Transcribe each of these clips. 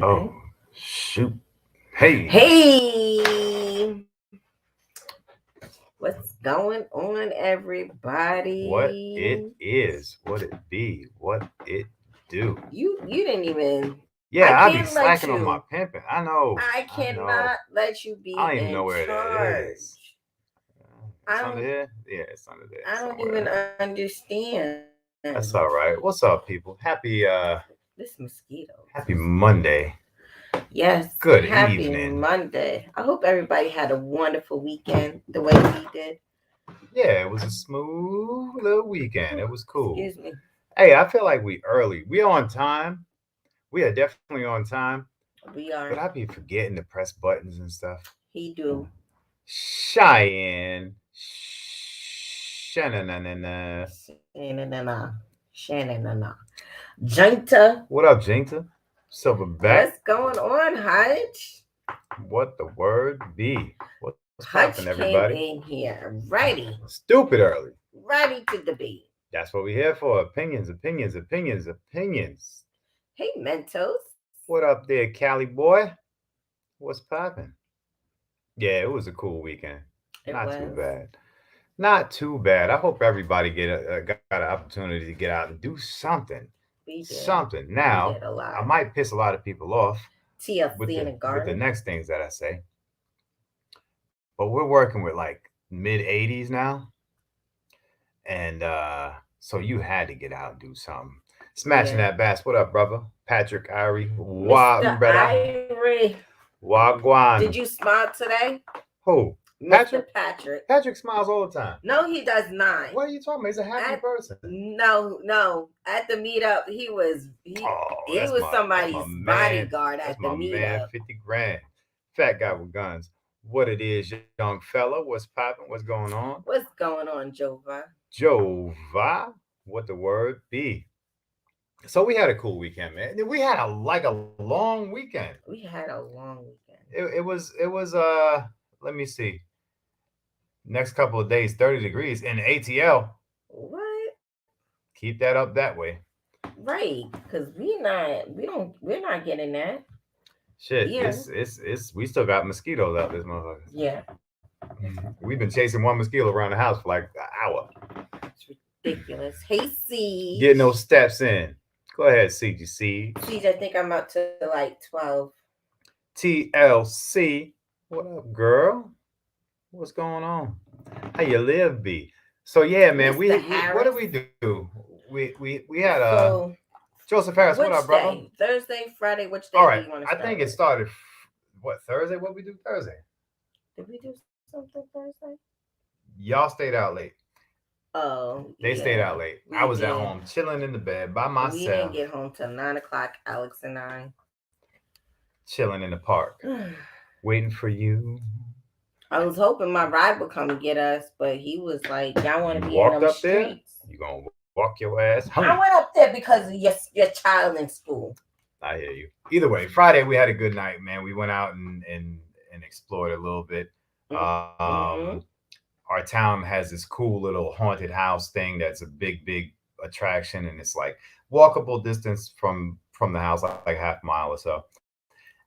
Oh, shoot. Hey, Hey, what's going on, what it everybody? is, what it be, what it do. You didn't even. I Yeah, I be can't let slacking on my you. pimping. I know, I I know. cannot let you I be don't even know in where that is. charge. I It's under don't. here? Yeah, it's under there I don't even somewhere. understand. That's all right. What's up, people? This mosquito Happy just crazy. Monday. Yes, Good happy evening. Monday. I hope everybody had a wonderful weekend the way we did. Yeah, it was a smooth little weekend. It was cool. Excuse me. Hey, I feel like we early. We on time. We are definitely on time. We But I are. be forgetting to press buttons and stuff. He do. Cheyenne. Shanana. Shannon, Shannon, Junta. What up, Jinta? Silverback. What's going on, Hutch? What the word be? What's popping, Hutch everybody? came in here ready, Stupid early. ready to debate. That's what we're here for. Opinions, opinions, opinions, opinions. Hey, Mentos. What up there, Cali boy? What's popping? Yeah, it was a cool weekend. It Not too was. bad. Not too bad. I hope everybody got an opportunity to get out and do something. We did. Something. We Now, did a I lot. might piss a lot of people off TLC in the with the garden. next things that I say, but we're working with like mid 80s now, and so you had to get out and do something. Smashing Yeah. that bass. What up, brother? Patrick Irie. Mr. Brother. Irie. Did Wagwan. you smile today? Who? Mr. Patrick? Patrick. Patrick smiles all the time. No, he does not. What are you talking about? He's a happy At person. no. At the meetup, Oh, he was that's my somebody's man. bodyguard That's at the my man. meetup. 50 grand. Fat guy with guns. What it is, young fella? What's popping? What's going on? What's going on, Jova? Jova. What the word be? So we had a cool weekend, man. We had a long weekend. We had a long weekend. It was let me see. Next couple of days, 30 degrees in ATL. What? Keep that up that way. Right? Because we're not getting that Shit, here. it's we still got mosquitoes out this motherfucker. Yeah, We've been chasing one mosquito around the house for like an hour. it's ridiculous. Hey, Getting Siege. those steps in. Go ahead, CGC. Siege, I think I'm up to like 12. TLC. What up, girl? What's going on? How you live, B? So yeah, man, Mr. we what did Harris. we do? We had So, Joseph Harris. What up, which brother? day? Thursday, Friday? Which All day do right. you want to I start think it with? started what Thursday? What we do Thursday? Did we do something Thursday? Y'all stayed out late. Oh, They stayed yeah, out late. I we was at did. home chilling in the bed by We didn't myself, get home till 9 o'clock, Alex and I. chilling in the park, waiting for you. I was hoping my ride would come and get us, but he was like, "Y'all want You to be in walked them up there. streets?" You gonna walk your ass home. I went up there because of your child in school. I hear you. Either way, Friday we had a good night, man. We went out and explored a little bit. Mm-hmm. Our town has this cool little haunted house thing that's a big attraction, and it's like walkable distance from the house, like half mile or so.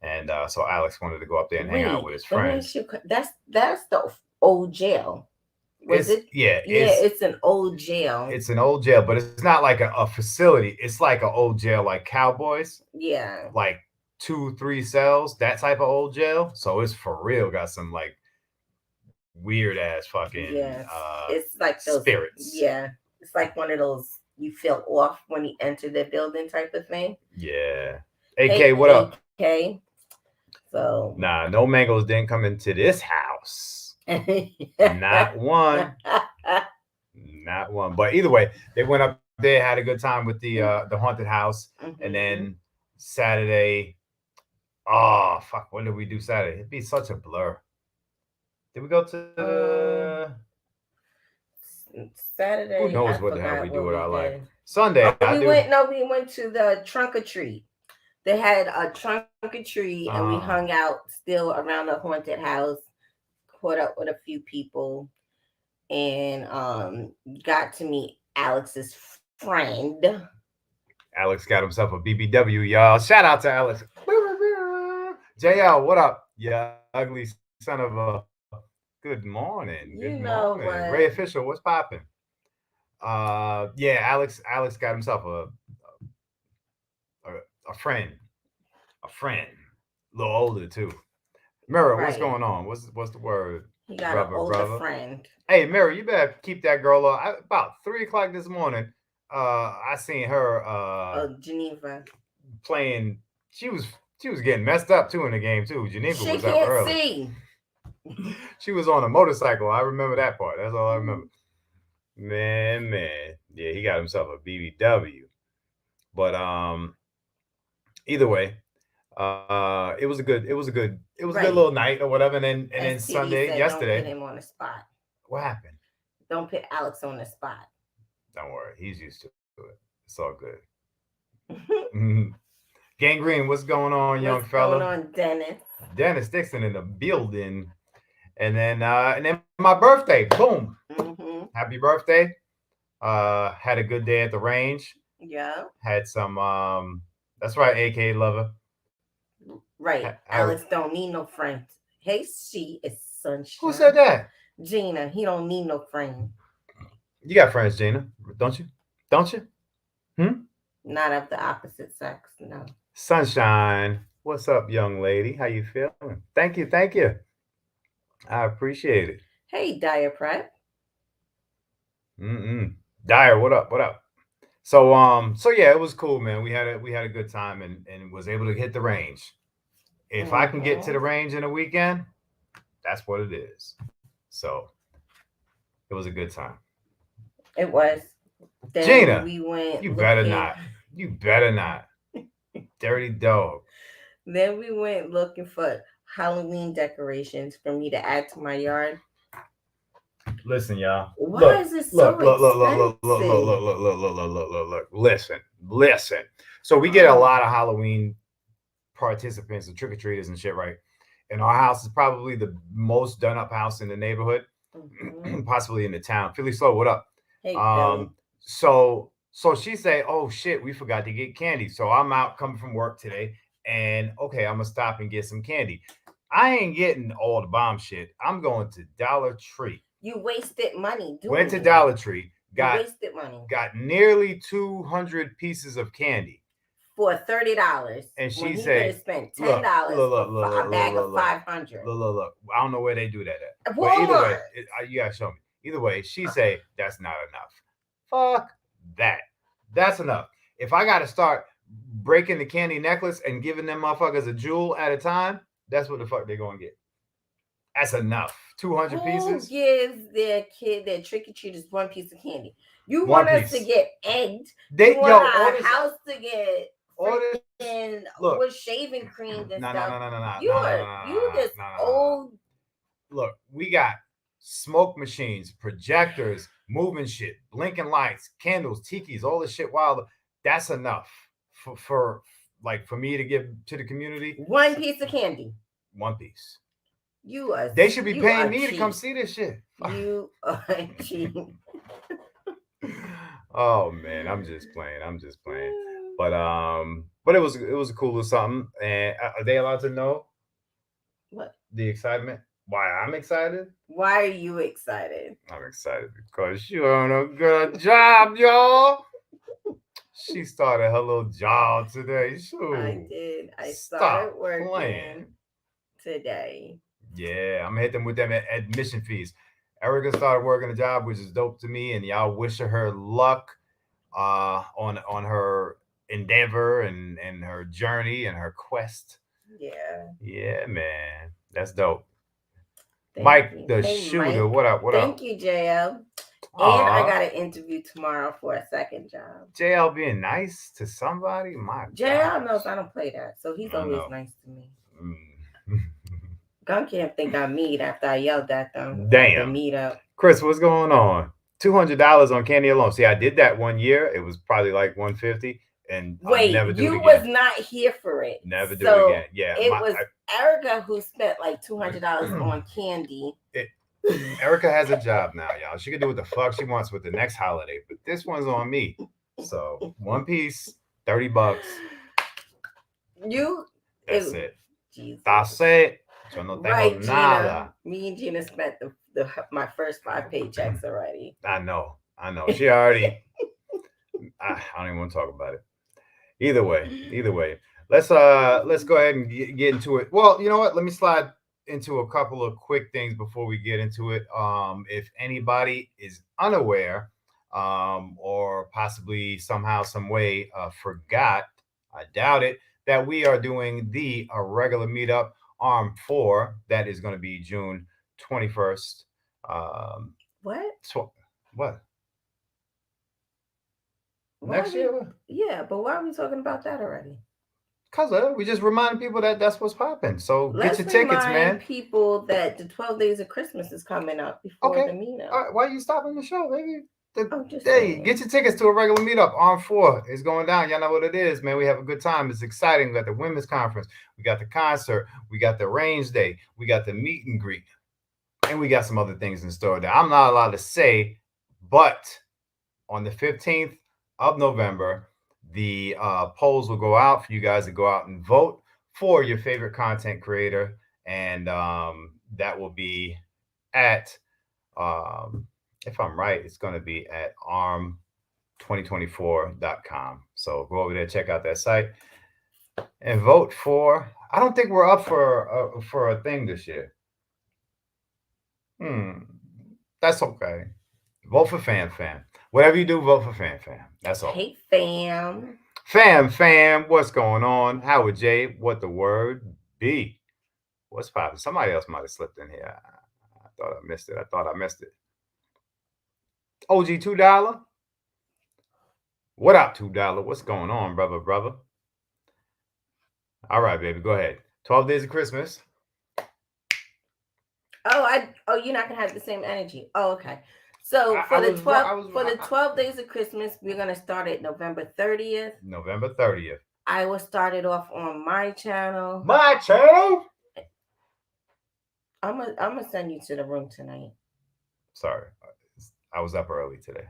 And so Alex wanted to go up there and hang out with his Wait, let me friends. ask you. That's the old jail. Was It's it? yeah, Yeah, it's an old jail. it's an old jail, but it's not like a facility. It's like an old jail, like Cowboys, Yeah. like 2, 3 cells, that type of old jail. So it's for real. Got some like weird ass fucking Yes. It's like those. spirits. Yeah. It's like one of those you feel off when you enter the building type of thing. Yeah. Hey, AK, what up? AK. So. Nah, no mangoes didn't come into this house. Not one. Not one. But either way, they went up there, had a good time with the haunted house, and Mhm. then Saturday. Oh fuck! When did we do Saturday? It'd be such a blur. Did we go to Um, the? Who Saturday, knows I what the hell we forgot do what with we our life? did. Sunday, Oh, I we do. went. No, we went to the trunk or treat. They had a trunk or treat, and we hung Uh, out still around the haunted house. Caught up with a few people, and got to meet Alex's friend. Alex got himself a BBW, y'all. Shout out to Alex. JL, what up? You ugly son of a. Good morning. Good You morning. Ray know Official, what? what's popping? Yeah, Alex got himself a friend, a friend, a little older too. Mirror, what's Right. going on? What's the word, He got an brother, older brother? friend. Hey, Mirror, you better keep that girl on. About 3 o'clock this morning, I seen her Oh, Geneva. playing. She was she was getting messed up too in the game too. Geneva She was up can't early. see. She was on a motorcycle. I remember that part. That's all I remember. Man, yeah, he got himself a BBW. But either way, it was a good little Right. night or whatever. And then As TD Sunday, said, don't put yesterday, him on the spot. what happened? Don't put Alex on the spot. Don't worry, he's used to it. It's all good. Gangrene, what's going on, young What's going fella? on, Dennis? Dennis Dixon in the building. And then my birthday, boom. Mm-hmm. Happy birthday. Had a good day at the range. Yeah. Had some that's right, AK lover. Right. I, Alex don't need no friends. Hey, she is who said sunshine. that? Gina, he don't need no friend. You got friends, Gina, don't you? Don't you? Hmm? Not of the opposite sex, no. Sunshine. What's up, young lady? How you feeling? Thank you. I appreciate it. Hey, Dire Prep. Mm-mm. Dyer, what up? What up? So yeah, it was cool, man. We had a good time and was able to hit the range. If I can get to Mm-hmm. the range in a weekend, that's what it is. So it was a good time. It was. Then Gina, we went you better looking. not. You better not. Dirty dog. Then we went looking for Halloween decorations for me to add to my yard. Listen, y'all. Why Look, is it so look, look, look, look, look, look, look, look, expensive? look, look, look, look, look, look, look. Listen. So we get a lot of Halloween participants and trick or treaters and shit, right? And our house is probably the most done up house in the neighborhood, Mm-hmm. possibly in the town. Philly Slow, what up? Hey, Philly. Um, so she say, "Oh shit, we forgot to get candy." So I'm out coming from work today, and okay, I'm gonna stop and get some candy. I ain't getting all the bomb shit. I'm going to Dollar Tree. You wasted money Went doing to that. Dollar Tree, You got wasted money got nearly 200 pieces of candy, for $30 and when she he could have say, spent ten "Look, dollars look, look, for look, a look, look, bag of look, look, 500. look. I don't know where they do that at, but either way, Walmart. you gotta show me. Either way, she say that's not enough. Fuck that. That's enough. If I gotta start breaking the candy necklace and giving them motherfuckers a jewel at a time, that's what the fuck they gonna get. That's enough. 200 Who pieces, gives their kid, their trick or treaters, one piece of candy? You one want us to piece. get egged? You They want yo all our this house to get all this freaking look. with shaving creams and No, no, stuff? no, no, no, no, You no, no, no, are you no, this no, no, no. old. Look, we got smoke machines, projectors, moving shit, blinking lights, candles, tikis, all this shit. Wild. That's enough for like for me to give to the community. One piece of candy. One piece. You are They should be you paying are me to come cheap. see this shit. You are cheap. Oh man, I'm just playing. I'm just playing. But it was a cool or something. And are they allowed to know What? the excitement? Why I'm excited? Why are you excited? I'm excited because you're on a good job, y'all. She started her little job today. I Shoo. did. I started Stop working playing. today. Yeah, I'm gonna hit them with them admission fees. Erica started working a job, which is dope to me, and y'all wish her luck on her endeavor and her journey and her quest. Yeah. Yeah, man. That's dope. Thank Mike you. the Hey, shooter, Mike. what up? What up? Thank you, JL. And I Aw, got an interview tomorrow for a second job. JL being nice to somebody? My JL knows gosh. I don't play that, so he's I always know. nice to me. Mm. Gun can't think I'm mean after I yelled at them at the Damn. meetup. Chris, what's going on? $200 on candy alone. See, I did that one year. It was probably like 150, and I'll Wait, never do it you again. was not here for it. Never do it So again. Yeah, it was Erica who spent like $200 on candy. it, Erica has a job now, y'all. She can do what the fuck she wants with the next holiday, but this one's on me. So one piece, $30. You That's if it. I Jesus. say, yo no tengo Right, Gina. nada. Me and Gina spent my first 5 paychecks already. I know. She already. I don't even want to talk about it. Either way, let's go ahead and get into it. Well, you know what? Let me slide into a couple of quick things before we get into it. If anybody is unaware, or possibly somehow, some way forgot, I doubt it, that we are doing the regular meetup ARM 4. That is going to be June 21st. Um, What? what Why are next year? we? Yeah, but why are we talking about that already? Cause we just remind people that that's what's popping. So get Let's your tickets, remind man. people that the 12 Days of Christmas is coming up before Okay. the meetup. All right. Why are you stopping the show, baby? I'm just Hey, get saying. your tickets to a regular meetup. ARM 4 is going down. Y'all know what it is, man. We have a good time. It's exciting. We got the women's conference. We got the concert. We got the range day. We got the meet and greet. And we got some other things in store that I'm not allowed to say. But on the 15th of November, the polls will go out for you guys to go out and vote for your favorite content creator. And that will be at, if I'm right, it's going to be at arm2024.com. So go over there, check out that site, and vote for. I don't think we're up for a thing this year. Hmm, that's okay. Vote for Fam. Whatever you do, vote for Fam. That's all. Hey, fam. Fam, what's going on? Howard J, what the word be? What's poppin'? Somebody else might have slipped in here. I thought I missed it. OG $2. What up, $2? What's going on, brother? All right, baby, go ahead. 12 Days of Christmas. Oh, you're not gonna have the same energy. Oh, okay. So for the 12 days of Christmas, we're gonna start at November 30th. November 30th. I will start it off on my channel. My channel? I'm gonna send you to the room tonight. Sorry, I was up early today.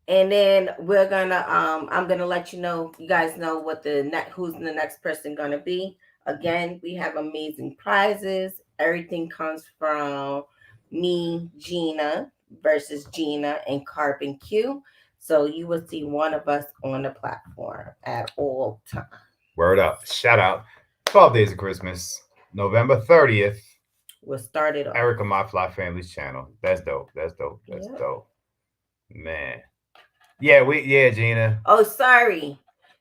And then we're gonna I'm gonna let you guys know what who's the next person gonna be. Again, we have amazing prizes. Everything comes from me, Gina, versus Gina and Carbon Q. So you will see one of us on the platform at all times. Word up. Shout out. 12 Days of Christmas. November 30th. We'll start it off. Erica My Fly Family's channel. That's dope. That's Yep. dope. Man. Yeah, Gina. Oh, sorry.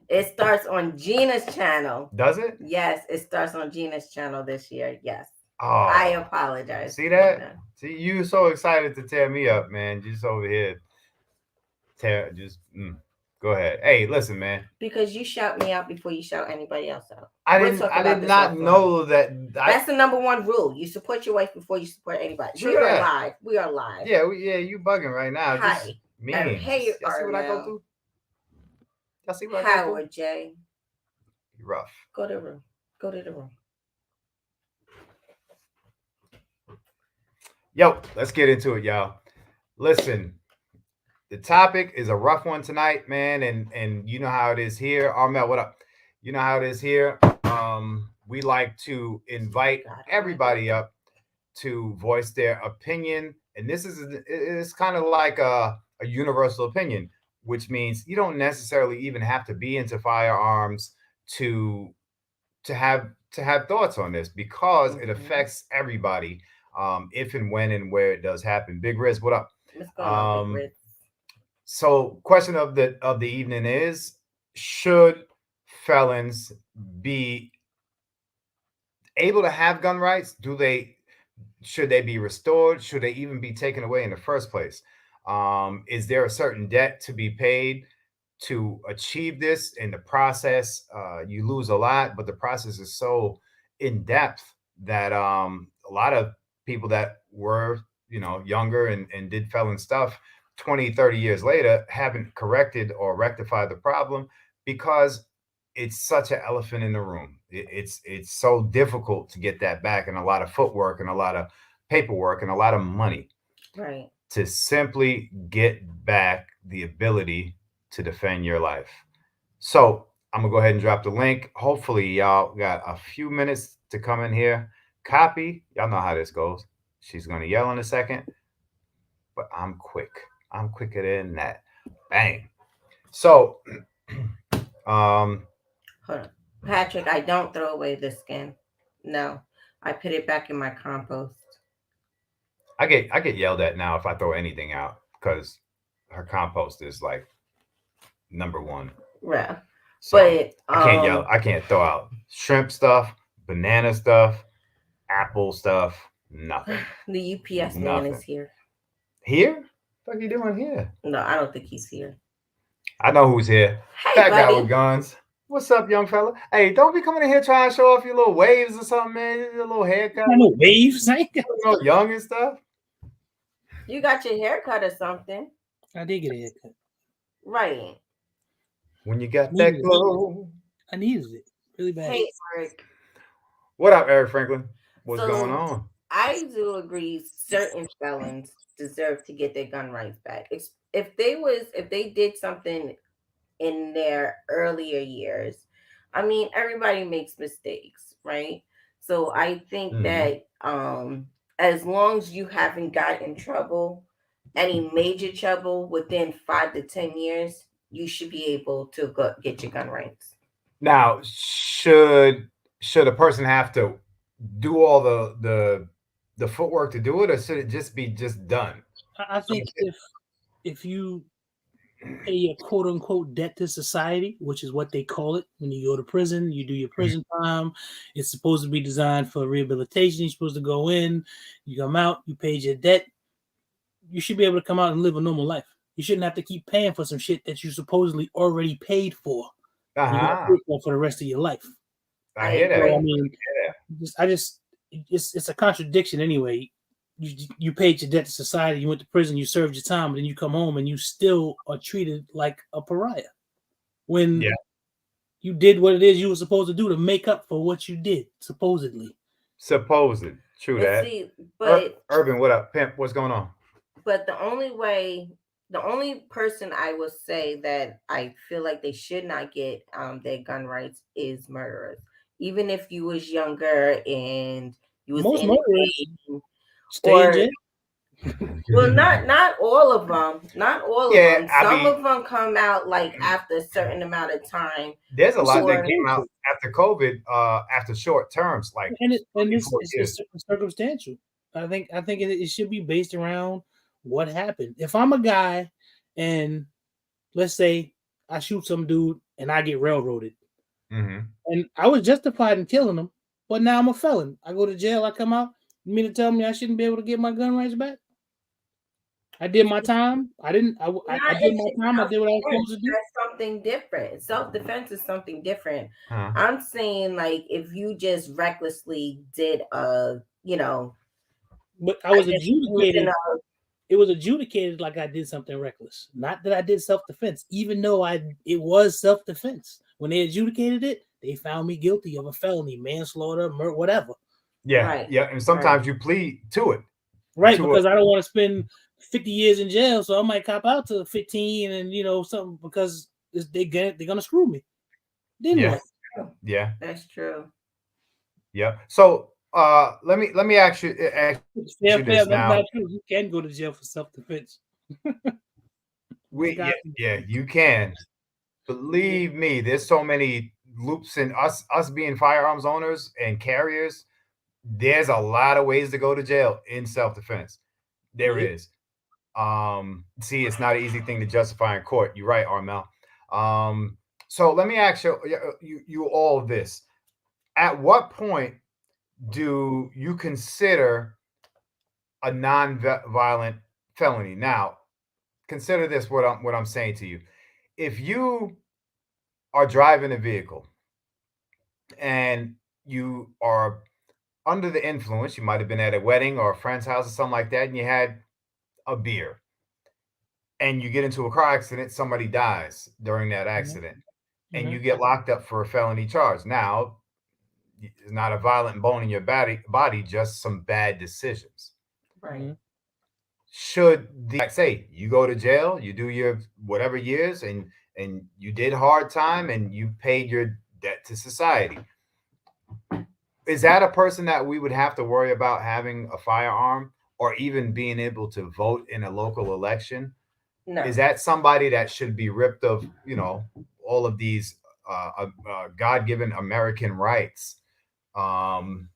It starts on Gina's channel. Does it? Yes, it starts on Gina's channel this year. Yes. Oh, I apologize. see that? Gina. See, you so excited to tear me up, man. Just over here. Go ahead. Hey, listen, man. Because you shout me out before you shout anybody else out. I did not know that. That's the number one rule. You support your wife before you support anybody. We are live. Yeah, you bugging right now. Hi. Just mean. Hey, y'all see what I go through? Y'all see what I go through? Howard J. You're rough. Go to the room. Go to the room. Yo, let's get into it, y'all. Listen, the topic is a rough one tonight, man, and you know how it is here. Armel, what up? You know how it is here. We like to invite everybody up to voice their opinion, and this is kind of like a universal opinion, which means you don't necessarily even have to be into firearms to have thoughts on this, because it affects everybody, if and when and where it does happen. Big Riz, what up? What's going on, Big Riz? So, question of the evening is: should felons be able to have gun rights? Should they be restored? Should they even be taken away in the first place? Is there a certain debt to be paid to achieve this? In the process, you lose a lot, but the process is so in depth that a lot of people that were younger and did felon stuff 20-30 years later haven't corrected or rectified the problem, because it's such an elephant in the room. It's so difficult to get that back, and a lot of footwork and a lot of paperwork and a lot of money, right, to simply get back the ability to defend your life. So I'm gonna go ahead and drop the link. Hopefully y'all got a few minutes to come in here, copy. Y'all know how this goes. She's gonna yell in a second, but I'm quick. I'm quicker than that. Bang. So, um, Hold on. Patrick, I don't throw away the skin. No. I put it back in my compost. I get yelled at now if I throw anything out because her compost is like number one. Yeah. So But I can't yell. I can't throw out shrimp stuff, banana stuff, apple stuff. Nothing. the UPS man is Nothing. here. Here? What are you doing here? No, I don't think he's here. I know who's here. Hey, Fat guy buddy. with guns. What's up, young fella? Hey, don't be coming in here trying to show off your little waves or something, man. Your little haircut. No waves. I Young and stuff. You got your hair cut or something. did get a haircut. Right. When you got that glow. I needed it really bad. Hey, Eric. What up, Eric Franklin? What's going on? I do agree certain felons deserve to get their gun rights back. If they did something in their earlier years, I mean, everybody makes mistakes, right? So I think that as long as you haven't gotten in trouble, any major trouble within 5 to 10 years, you should be able to go get your gun rights. Now, should a person have to do all the footwork to do it, or should it just be just done? I think if you pay a quote unquote debt to society, which is what they call it when you go to prison, you do your prison time. It's supposed to be designed for rehabilitation. You're supposed to go in, you come out, you paid your debt. You should be able to come out and live a normal life. You shouldn't have to keep paying for some shit that you supposedly already paid for. You're gonna pay for the rest of your life. I hear that. So, I mean, it's a contradiction anyway. You paid your debt to society, you went to prison, you served your time, but then you come home and you still are treated like a pariah when you did what it is you were supposed to do to make up for what you did, supposedly. Supposed. True that. See, but Urban, what up? Pimp, what's going on? But the only person I would say that I feel like they should not get their gun rights is murderers. Even if you was younger and you was most in murderers stay in jail. Well, not all of them. Not all of them. Some of them come out like after a certain amount of time. There's a lot that came out after COVID, after short terms, like and it's circumstantial. I think it should be based around what happened. If I'm a guy and let's say I shoot some dude and I get railroaded, and I was justified in killing him, but now I'm a felon. I go to jail. I come out. You mean to tell me I shouldn't be able to get my gun rights back? I did my time. I did my time. I did what I was supposed to do. That's something different. Self-defense is something different. I'm saying like if you just recklessly did but I was adjudicated. It was adjudicated like I did something reckless. Not that I did self-defense, even though it was self-defense. When they adjudicated it, they found me guilty of a felony, manslaughter, murder, whatever. Yeah, right. Yeah, and sometimes you plead to it. Right, because I don't want to spend 50 years in jail, so I might cop out to 15 and something because they're gonna screw me. Then what? Yeah, that's true. Yeah. So let me ask you this now. You can go to jail for self-defense. You can. Believe me, there's so many loops in us being firearms owners and carriers. There's a lot of ways to go to jail in self-defense. There is. See, it's not an easy thing to justify in court. You're right, Armel. So let me ask you all this. At what point do you consider a non-violent felony? Now, consider this, what I'm saying to you. If you are driving a vehicle and you are under the influence, you might have been at a wedding or a friend's house or something like that, and you had a beer, and you get into a car accident, somebody dies during that accident, and you get locked up for a felony charge. Now, it's not a violent bone in your body, just some bad decisions. Right. Should say you go to jail, you do your whatever years, and you did hard time, and you paid your debt to society. is that a person that we would have to worry about having a firearm or even being able to vote in a local election? No. Is that somebody that should be ripped of, all of these God-given American rights, um,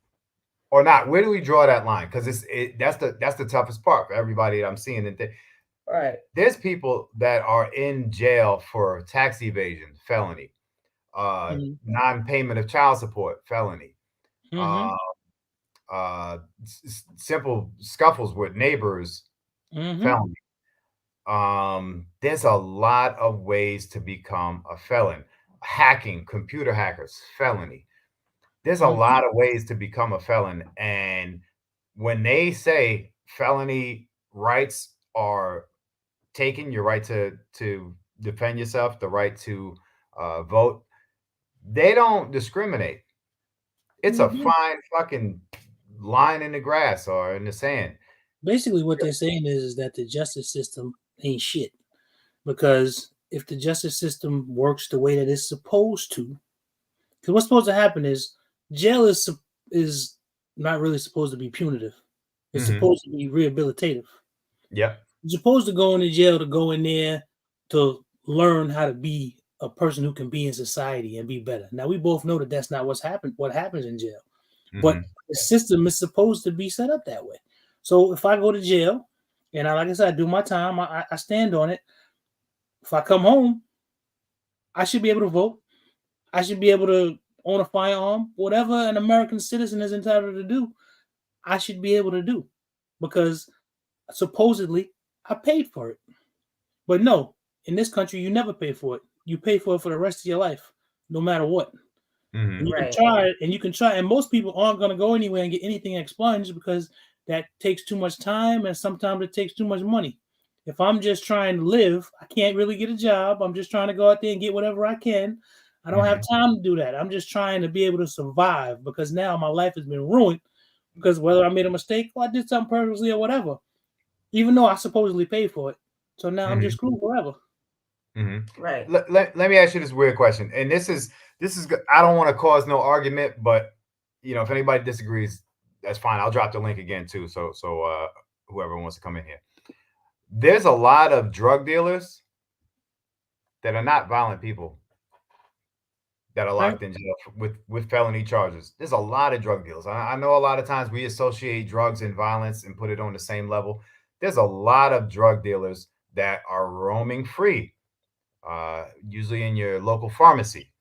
or not? Where do we draw that line? Because that's the toughest part for everybody that I'm seeing. Right. There's people that are in jail for tax evasion, felony, non-payment of child support, felony, Mm-hmm. uh, simple scuffles with neighbors, Mm-hmm. felony. There's a lot of ways to become a felon. Hacking, computer hackers, felony. There's a Mm-hmm. lot of ways to become a felon. And when they say felony rights are taken, your right to defend yourself, the right to vote, they don't discriminate. It's a Mm-hmm. fine fucking line in the grass or in the sand. Basically, what they're saying is that the justice system ain't shit. Because if the justice system works the way that it's supposed to, because what's supposed to happen is jail is not really supposed to be punitive. It's Hmm. supposed to be rehabilitative. Yep. You're supposed to go into jail to go in there to learn how to be a person who can be in society and be better. Now we both know that that's not what happens in jail, but Hmm. the system is supposed to be set up that way. So if I go to jail and like I said, I do my time, I stand on it. If I come home, I should be able to vote. I should be able to own a firearm. Whatever an American citizen is entitled to do, I should be able to do because supposedly I paid for it. But no, in this country, you never pay for it. You pay for it for the rest of your life, no matter what. And Hmm. you can Right. try it, and you can try, and most people aren't going to go anywhere and get anything expunged because that takes too much time and sometimes it takes too much money. If I'm just trying to live, I can't really get a job. I'm just trying to go out there and get whatever I can. I don't have Hmm. time to do that. I'm just trying to be able to survive because now my life has been ruined because whether I made a mistake or I did something purposely or whatever, even though I supposedly paid for it. So now I'm just Hmm. screwed forever. Hmm. Right. Let me ask you this weird question, and I don't want to cause no argument, but if anybody disagrees, that's fine. I'll drop the link again too, so whoever wants to come in here. There's a lot of drug dealers that are not violent people that are Right? locked in jail with felony charges. There's a lot of drug dealers. I know a lot of times we associate drugs and violence and put it on the same level. There's a lot of drug dealers that are roaming free, usually in your local pharmacy,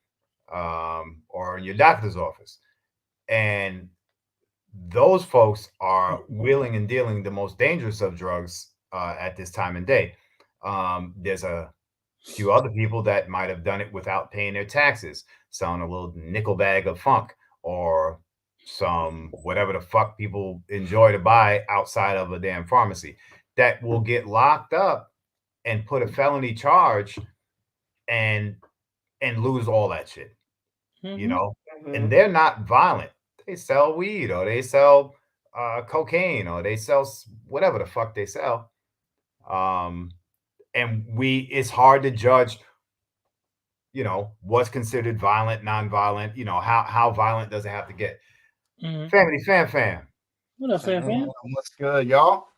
or in your doctor's office. And those folks are wheeling and dealing the most dangerous of drugs at this time and day. There's a few other people that might have done it without paying their taxes, selling a little nickel bag of funk or some whatever the fuck people enjoy to buy outside of a damn pharmacy that will get locked up and put a felony charge and lose all that shit, you Mm-hmm. know, and Hmm. they're not violent. They sell weed or they sell cocaine or they sell whatever the fuck they sell. Um, and it's hard to judge, what's considered violent, non-violent. How violent does it have to get? Mm-hmm. Family, fam. What up, fam? Man, Fam? what's good, y'all?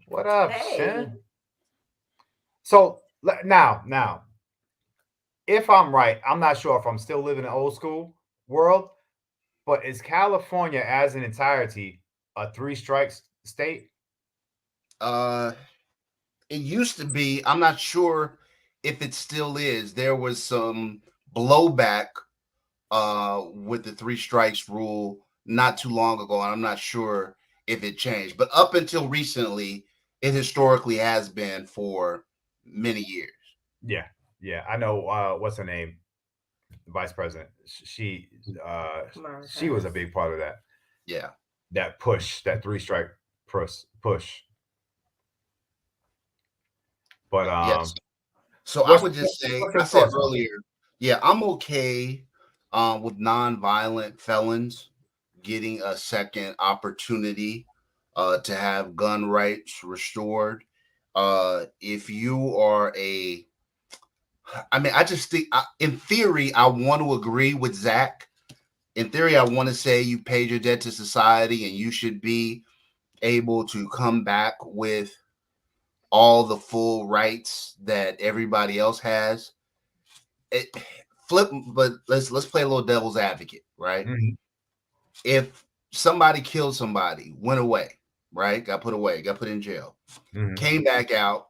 What up, Hey. Shin? So now, if I'm right, I'm not sure if I'm still living in old school world, but is California as an entirety a three strikes state? Uh, it used to be. I'm not sure if it still is. There was some blowback with the three strikes rule not too long ago, and I'm not sure if it changed. But up until recently, it historically has been for many years. Yeah, yeah. I know. What's her name? Vice President. She was a Harris. big part of that Yeah. push, that three strike push. But Yes. So I what's would just say, what's I your said thoughts on it? earlier, yeah, I'm okay with non-violent felons getting a second opportunity to have gun rights restored. If you are I mean, I just think, in theory, I want to agree with Zach. in theory, I want to say you paid your debt to society and you should be able to come back with all the full rights that everybody else has. But let's play a little devil's advocate, right? Mm-hmm. If somebody killed somebody, went away, right? Got put away, got put in jail, Mm-hmm. came back out,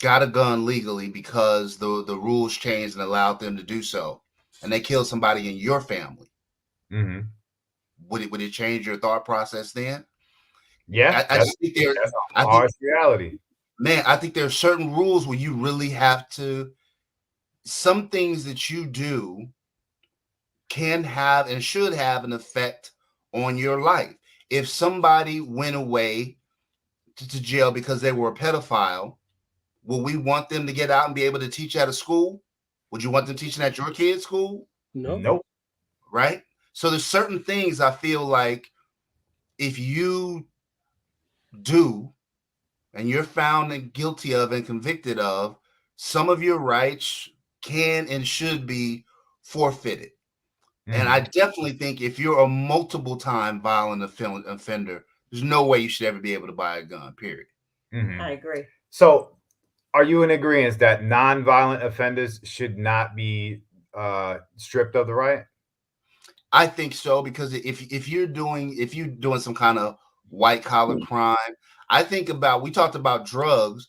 got a gun legally because the rules changed and allowed them to do so, and they killed somebody in your family. Mm-hmm. Would it change your thought process then? Yeah, I just think that's a harsh reality. Man, I think there are certain rules where you really have to. Some things that you do can have and should have an effect on your life. If somebody went away to jail because they were a pedophile, will we want them to get out and be able to teach at a school? Would you want them teaching at your kid's school? No. Nope. Right? So there's certain things I feel like if you do and you're found and guilty of and convicted of, some of your rights can and should be forfeited. Mm-hmm. And I definitely think if you're a multiple time violent offender, there's no way you should ever be able to buy a gun, period. Mm-hmm. I agree. So are you in agreement that non-violent offenders should not be stripped of the right? I think so, because if you're doing some kind of white collar crime, I think we talked about drugs.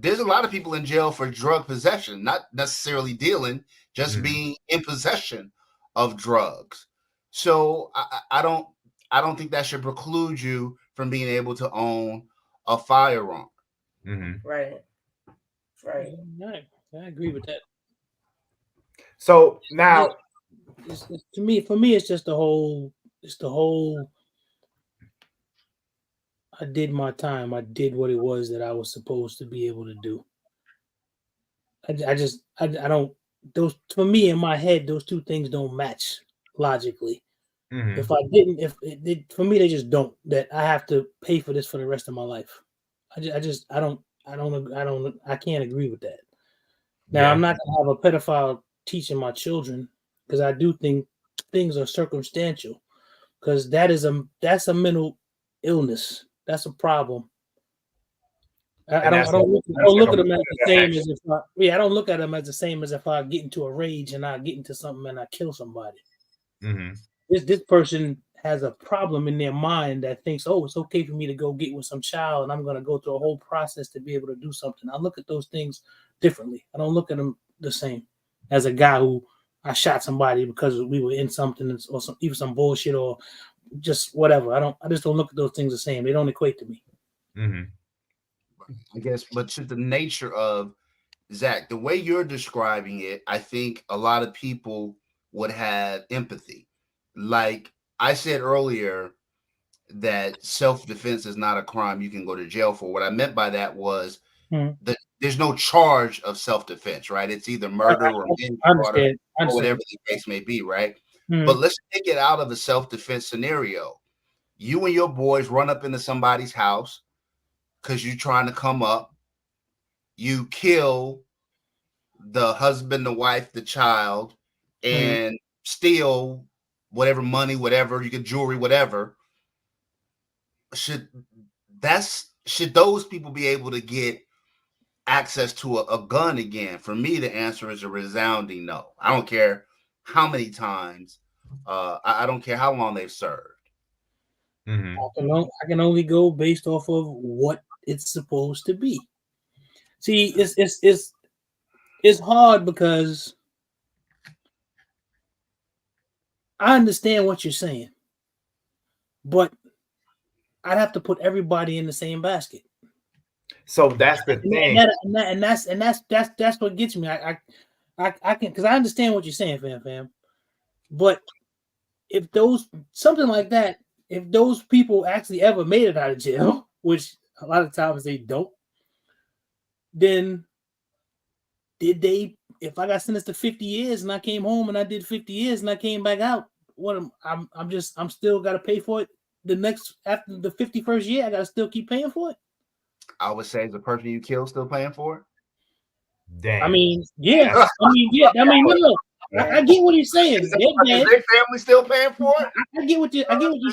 There's a lot of people in jail for drug possession, not necessarily dealing, just being in possession of drugs. So I don't think that should preclude you from being able to own a firearm. Mm-hmm. Right. I agree with that. So now, for me, it's just the whole. I did my time. I did what it was that I was supposed to be able to do. I don't. Those, for me, in my head, those two things don't match logically. mm-hmm. If I didn't, for me, they just don't. That I have to pay for this for the rest of my life. I can't agree with that. Now, I'm not gonna have a pedophile teaching my children, because I do think things are circumstantial. Because that's a mental illness. That's a problem. I don't look at them as the same as if I don't look at them as the same as if I get into a rage and I get into something and I kill somebody. Mm-hmm. This person has a problem in their mind that thinks, oh, it's okay for me to go get with some child and I'm going to go through a whole process to be able to do something. I look at those things differently. I don't look at them the same as a guy who I shot somebody because we were in something or even some bullshit or just whatever. I just don't look at those things the same. They don't equate to me. Mm-hmm. I guess, but to the nature of Zach, the way you're describing it, I think a lot of people would have empathy. Like I said earlier, that self-defense is not a crime you can go to jail for. What I meant by that was that there's no charge of self-defense, right? It's either murder or manslaughter or whatever the case may be, right? But let's take it out of a self-defense scenario. You and your boys run up into somebody's house because you're trying to come up. You kill the husband, the wife, the child, and steal whatever money, whatever, you get jewelry, whatever. Should those people be able to get access to a gun again? For me, the answer is a resounding no. I don't care how many times. I don't care how long they've served. Mm-hmm. I can only go based off of what it's supposed to be. See, it's hard because I understand what you're saying, but I'd have to put everybody in the same basket. So that's the thing, that's what gets me. I can, because I understand what you're saying, fam. But if something like that, if those people actually ever made it out of jail, which a lot of times they don't, then did they? If I got sentenced to 50 years and I came home and I did 50 years and I came back out, I'm still got to pay for it. After the 51st year, I got to still keep paying for it. I would say, is the person you killed still paying for it? Damn. I mean, yeah. No. I get what he's saying. Is They're dead. their family still paying for it? I get what you're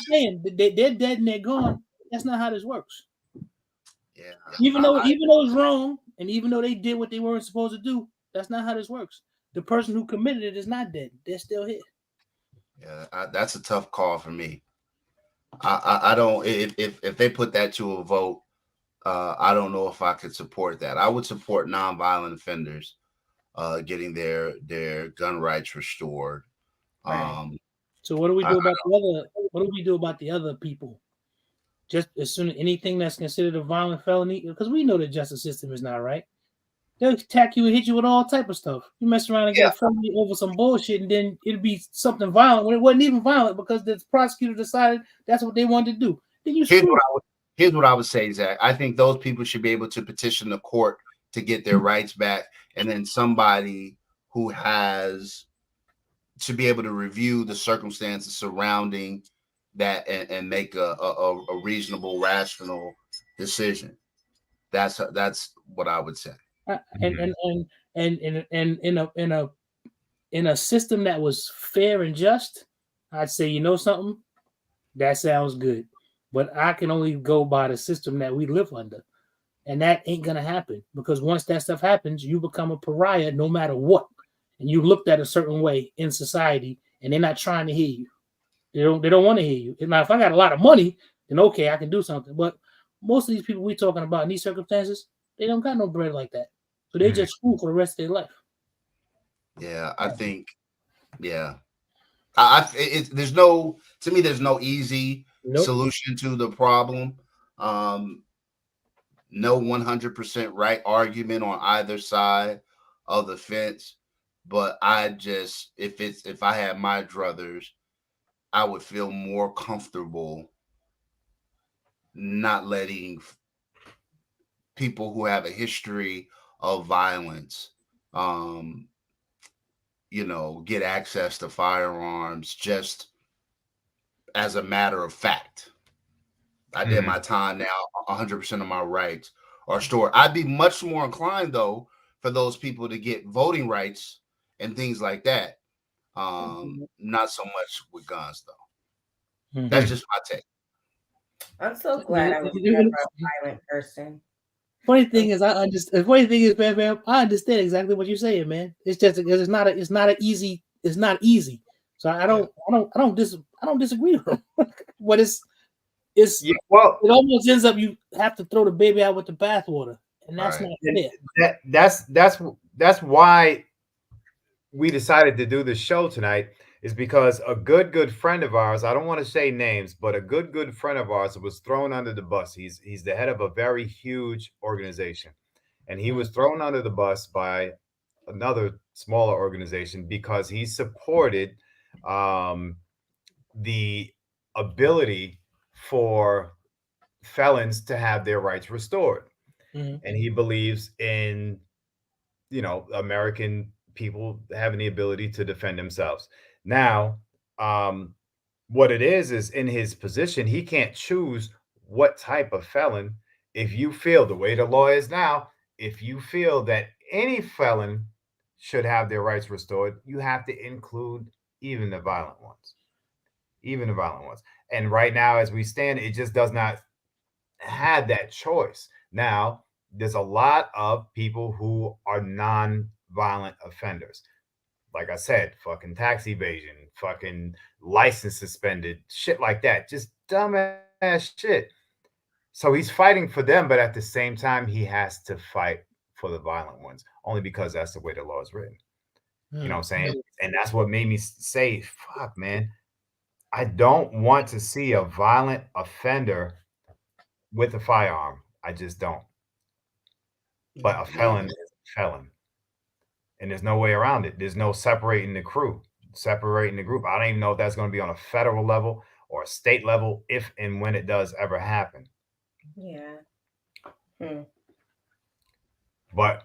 saying. They're dead and they're gone. That's not how this works. Yeah. Even though it's wrong, and even though they did what they weren't supposed to do, that's not how this works. The person who committed it is not dead. They're still here. Yeah, that's a tough call for me. I don't. If they put that to a vote, I don't know if I could support that. I would support nonviolent offenders getting their gun rights restored. Right. So what do we do about the other? What do we do about the other people? Just as soon as anything that's considered a violent felony, because we know the justice system is not right. They'll attack you and hit you with all type of stuff. You mess around and get a felony over some bullshit, and then it'll be something violent when it wasn't even violent because the prosecutor decided that's what they wanted to do. Then you here's what I would say, Zach. I think those people should be able to petition the court to get their rights back, and then somebody who has to be able to review the circumstances surrounding that and make a reasonable, rational decision. That's what I would say. And in a system that was fair and just, I'd say, you know something, that sounds good. But I can only go by the system that we live under. And that ain't gonna happen, because once that stuff happens, you become a pariah no matter what. And you looked at a certain way in society, and they're not trying to hear you. They don't want to hear you. Now, if I got a lot of money, then okay, I can do something. But most of these people we're talking about in these circumstances, they don't got no bread like that. So they just screw for the rest of their life. Yeah, I think. Yeah, there's no easy solution to the problem. No 100% right argument on either side of the fence. But I just, if I had my druthers, I would feel more comfortable not letting people who have a history of violence, get access to firearms just as a matter of fact. I did my time now, 100% of my rights are stored. I'd be much more inclined, though, for those people to get voting rights and things like that. Not so much with guns, though. That's just my take. I'm so glad I was never a violent person. Funny thing is, Bam, I understand exactly what you're saying, man. It's just it's not easy. So I don't disagree with him. But it almost ends up you have to throw the baby out with the bathwater, and that's not fair. That's why we decided to do this show tonight, is because a good friend of ours, I don't want to say names, but a good friend of ours was thrown under the bus. He's the head of a very huge organization, and he was thrown under the bus by another smaller organization because he supported the ability for felons to have their rights restored. And he believes in, American people having the ability to defend themselves. Now, what it is in his position, he can't choose what type of felon. If you feel the way the law is now, if you feel that any felon should have their rights restored, you have to include even the violent ones. And right now, as we stand, it just does not have that choice. Now, there's a lot of people who are non-violent offenders. Like I said, fucking tax evasion, fucking license suspended, shit like that. Just dumbass shit. So he's fighting for them, but at the same time, he has to fight for the violent ones, only because that's the way the law is written. You know what I'm saying? And that's what made me say, fuck, man, I don't want to see a violent offender with a firearm. I just don't. But a felon is a felon. And there's no way around it. There's no separating the group. I don't even know if that's going to be on a federal level or a state level, if and when it does ever happen. Yeah. But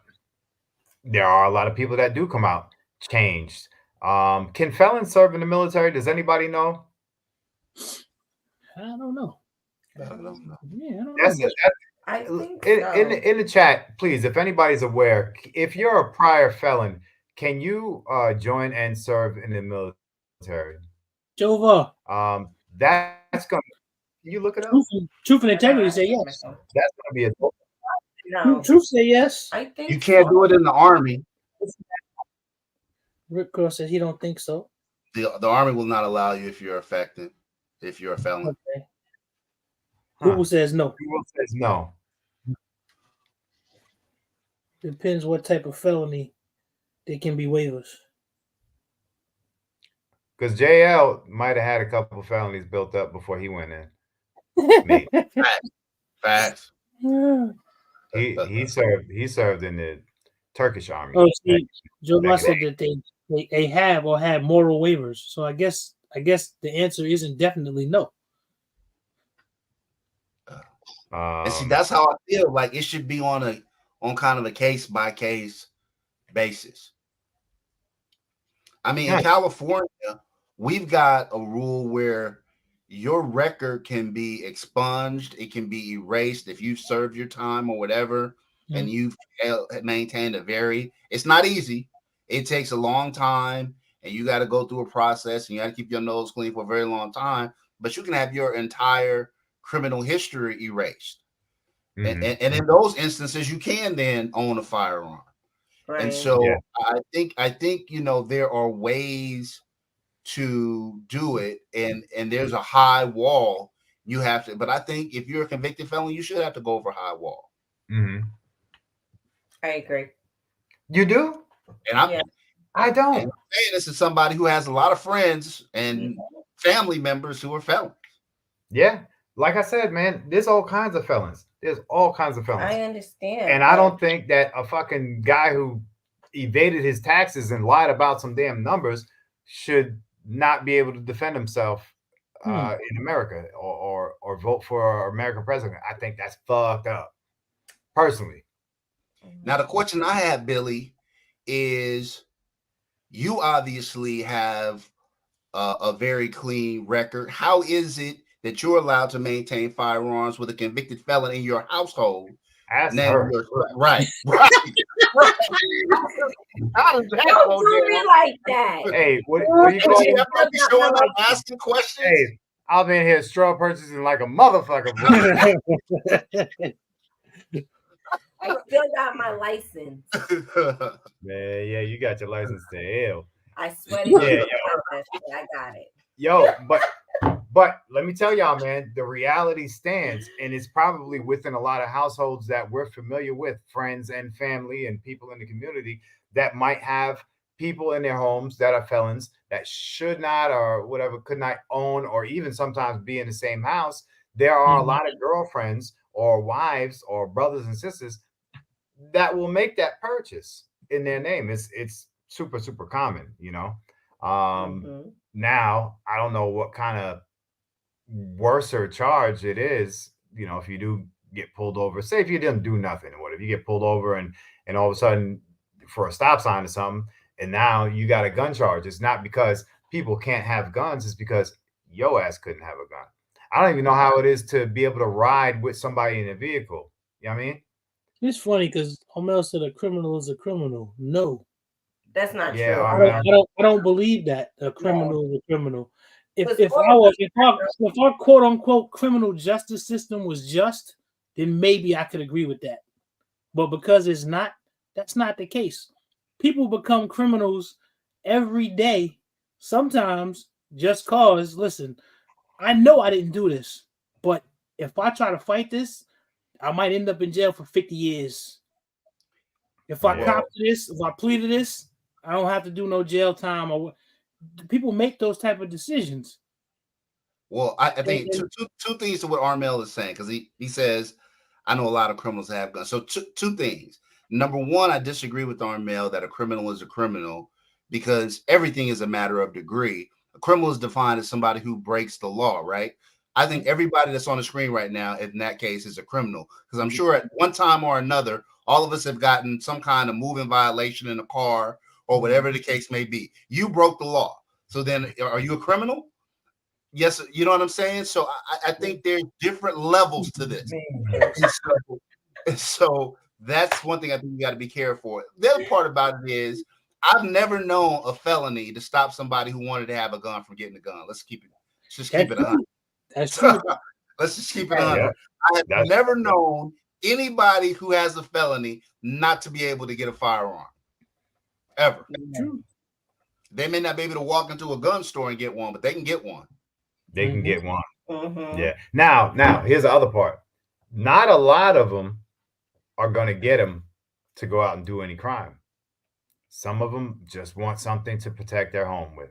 there are a lot of people that do come out changed. Can felons serve in the military? Does anybody know? I don't know. I don't know. Yeah, I don't know. I think in the chat, please, if anybody's aware, if you're a prior felon, can you join and serve in the military? Jova. That's gonna. Can you look it up? Truth and I know. integrity I say think yes. myself. That's gonna be a. No, Truth say yes. I You think can't do so. it in the Army. Rick Cross said he don't think so. The Army will not allow you if you're affected, if you're a felon. Okay. Huh. Google says no. Google says no. Depends what type of felony. There can be waivers. Because JL might have had a couple felonies built up before he went in. Maybe Facts. he served in the Turkish army. Oh, see, Joe back in said that they have or had moral waivers. So I guess the answer isn't definitely no. And see, that's how I feel. Like it should be on kind of a case by case basis. I mean, in California, we've got a rule where your record can be expunged, it can be erased if you served your time or whatever, and you've maintained it's not easy. It takes a long time, and you got to go through a process, and you got to keep your nose clean for a very long time. But you can have your entire criminal history erased. And in those instances, you can then own a firearm. Right. And so I think there are ways to do it, and there's a high wall you have to. But I think if you're a convicted felon, you should have to go over a high wall. I agree. You do? And I don't. And I'm saying this is somebody who has a lot of friends and family members who are felons. Yeah. Like I said, man, there's all kinds of felons. There's all kinds of felons. I understand. And I don't think that a fucking guy who evaded his taxes and lied about some damn numbers should not be able to defend himself in America or vote for an American president. I think that's fucked up, personally. Now, the question I have, Billy, is you obviously have a very clean record. How is it that you're allowed to maintain firearms with a convicted felon in your household? Ask now her. Right. How does that don't do me like that. Hey, what are you calling? Showing up asking questions. Hey, I've been here straw purchasing like a motherfucker. I still got my license. Man, yeah, you got your license to hell. I swear to you, I got it. Yo, but let me tell y'all, man, the reality stands, and it's probably within a lot of households that we're familiar with, friends and family and people in the community that might have people in their homes that are felons that should not or whatever could not own or even sometimes be in the same house. There are a lot of girlfriends or wives or brothers and sisters that will make that purchase in their name. It's super, super common, you know. Now, I don't know what kind of worser charge it is, you know, if you do get pulled over. Say if you didn't do nothing, or what if you get pulled over and all of a sudden for a stop sign or something, and now you got a gun charge. It's not because people can't have guns, it's because your ass couldn't have a gun. I don't even know how it is to be able to ride with somebody in a vehicle. You know what I mean? It's funny because Homel said a criminal is a criminal. No. That's not true. I don't believe that a criminal is a criminal. If our quote unquote criminal justice system was just, then maybe I could agree with that. But because it's not, that's not the case. People become criminals every day, sometimes just cause, listen, I know I didn't do this, but if I try to fight this, I might end up in jail for 50 years. If I cop to this, if I plead to this, I don't have to do no jail time. Or people make those type of decisions. Well, I think two things to what Armel is saying, because he says, I know a lot of criminals have guns. So two things. Number one, I disagree with Armel that a criminal is a criminal because everything is a matter of degree. A criminal is defined as somebody who breaks the law, right? I think everybody that's on the screen right now, in that case, is a criminal because I'm sure at one time or another, all of us have gotten some kind of moving violation in a car or whatever the case may be. You broke the law. So then are you a criminal? Yes, you know what I'm saying? So I think there's different levels to this. So that's one thing I think you got to be careful. The other part about it is I've never known a felony to stop somebody who wanted to have a gun from getting a gun. Let's just keep it 100. That's true. Let's just keep it Yeah, 100. I have that's- never known anybody who has a felony not to be able to get a firearm. Ever. True. They may not be able to walk into a gun store and get one, but they can get one. They can get one. Mhm. Yeah. Now, here's the other part. Not a lot of them are going to get them to go out and do any crime. Some of them just want something to protect their home with.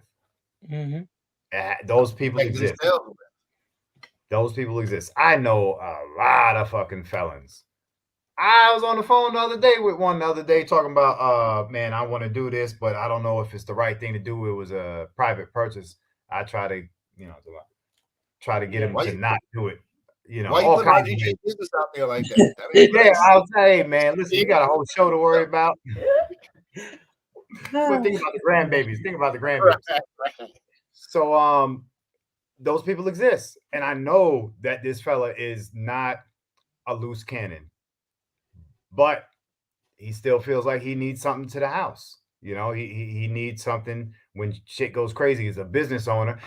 Mm-hmm. Those people Protect exist. themselves. Those people exist. I know a lot of fucking felons. I was on the phone the other day with one talking about, man, I want to do this, but I don't know if it's the right thing to do. It was a private purchase. I try to, get him to not do it. Why you all put kinds of DJ ways. business out there like that? That ain't Yeah, right. I'll say, hey, man, listen, you got a whole show to worry about. But think about the grandbabies. Right. So, those people exist, and I know that this fella is not a loose cannon, but he still feels like he needs something to the house. He needs something when shit goes crazy. He's a business owner.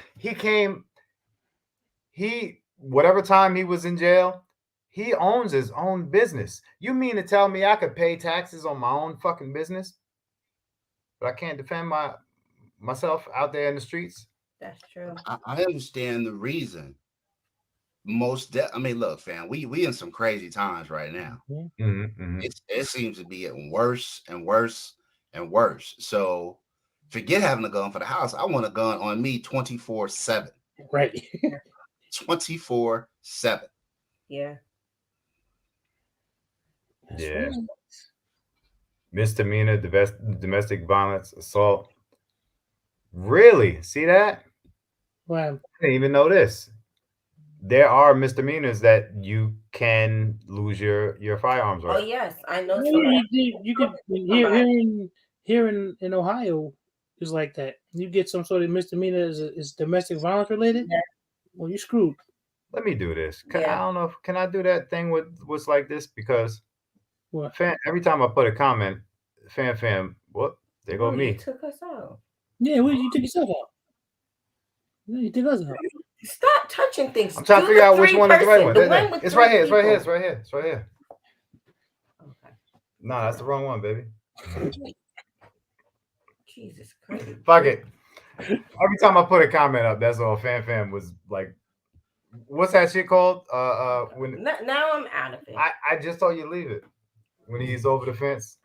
Whatever time he was in jail, he owns his own business. You mean to tell me I could pay taxes on my own fucking business, but I can't defend myself out there in the streets? That's true. I understand the reason. I mean, look, fam, we in some crazy times right now. Mm-hmm. It seems to be getting worse and worse and worse. So forget having a gun for the house. I want a gun on me 24/7. Right. 24/7. Yeah. Yeah. Misdemeanor, domestic violence, assault. Really? See that? Well, I didn't even know this. There are misdemeanors that you can lose your firearms Oh right. yes, I know. you could here in Ohio is like that. You get some sort of misdemeanor is domestic violence related. Yeah. Well, you screwed. Let me do this. I Yeah. don't know. Can I do that thing with what's like this? Because What? every time I put a comment, fam, what? There go Oh, me. You took us out. Yeah, you took yourself out. Yeah, you took us out. Stop touching things. I'm trying to figure out which one is the right one. The one with It's right here. three It's right here. Okay. No, that's the wrong one, baby. Jesus Christ. Fuck it. Every time I put a comment up, that's all. Fam was like, what's that shit called? When Now I'm out of it. I just told you leave it when he's over the fence.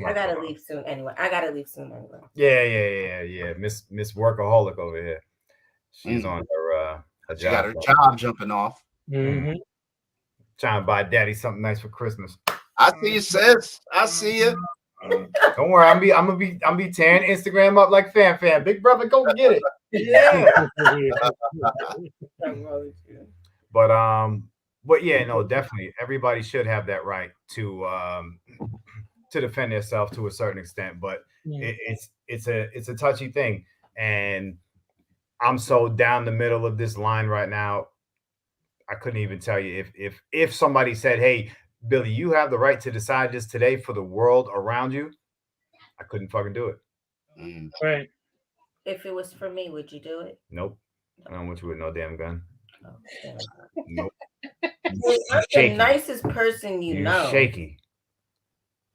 I gotta leave soon anyway. Yeah. Miss Workaholic over here. She's on her She job. got her job jumping off. Mm-hmm. Trying to buy daddy something nice for Christmas. I see you, sis. I see you. Don't worry, I'm be tearing Instagram up like fam. Big brother, go get it. Yeah. But yeah, no, definitely. Everybody should have that right to defend themselves to a certain extent. But it's a touchy thing, and I'm so down the middle of this line right now. I couldn't even tell you if somebody said, "Hey, Billy, you have the right to decide this today for the world around you," I couldn't fucking do it. Right. If it was for me, would you do it? Nope. I don't want you with no damn gun. Okay. Nope. I'm the nicest person you know. Shaky.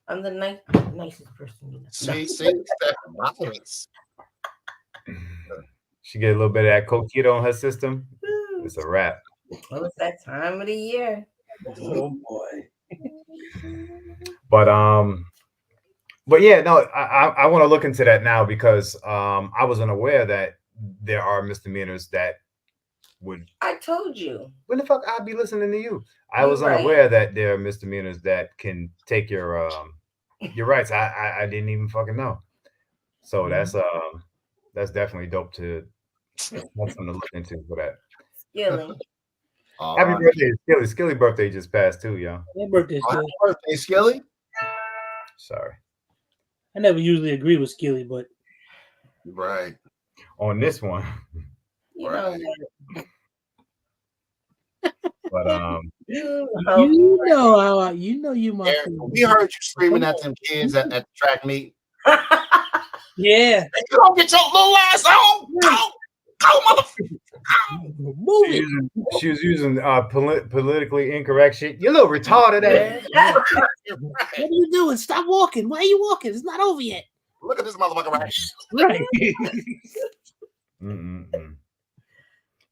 I'm the nicest person you know. See, violence. She get a little bit of that coquito in her system. It's a wrap. Well, it's that time of the year. Oh boy. But yeah, no, I want to look into that now because I was unaware that there are misdemeanors that would. I told you. When the fuck I'd be listening to you? I was unaware that there are misdemeanors that can take your rights. I didn't even fucking know. So that's definitely dope to. That's something to look into for that. Skilly. Happy birthday, Skilly. Skilly birthday just passed too, y'all. Happy birthday, Skilly. Happy birthday, Skilly. Sorry. I never usually agree with Skilly, but right on this one. You know what? But you know my we heard you screaming at them kids at the track meet. Yeah. You don't get your little ass on. Go, motherfucker. Move it. She was using politically incorrect shit. You little retarded ass. What are you doing? Stop walking. Why are you walking? It's not over yet. Look at this motherfucker right. Right.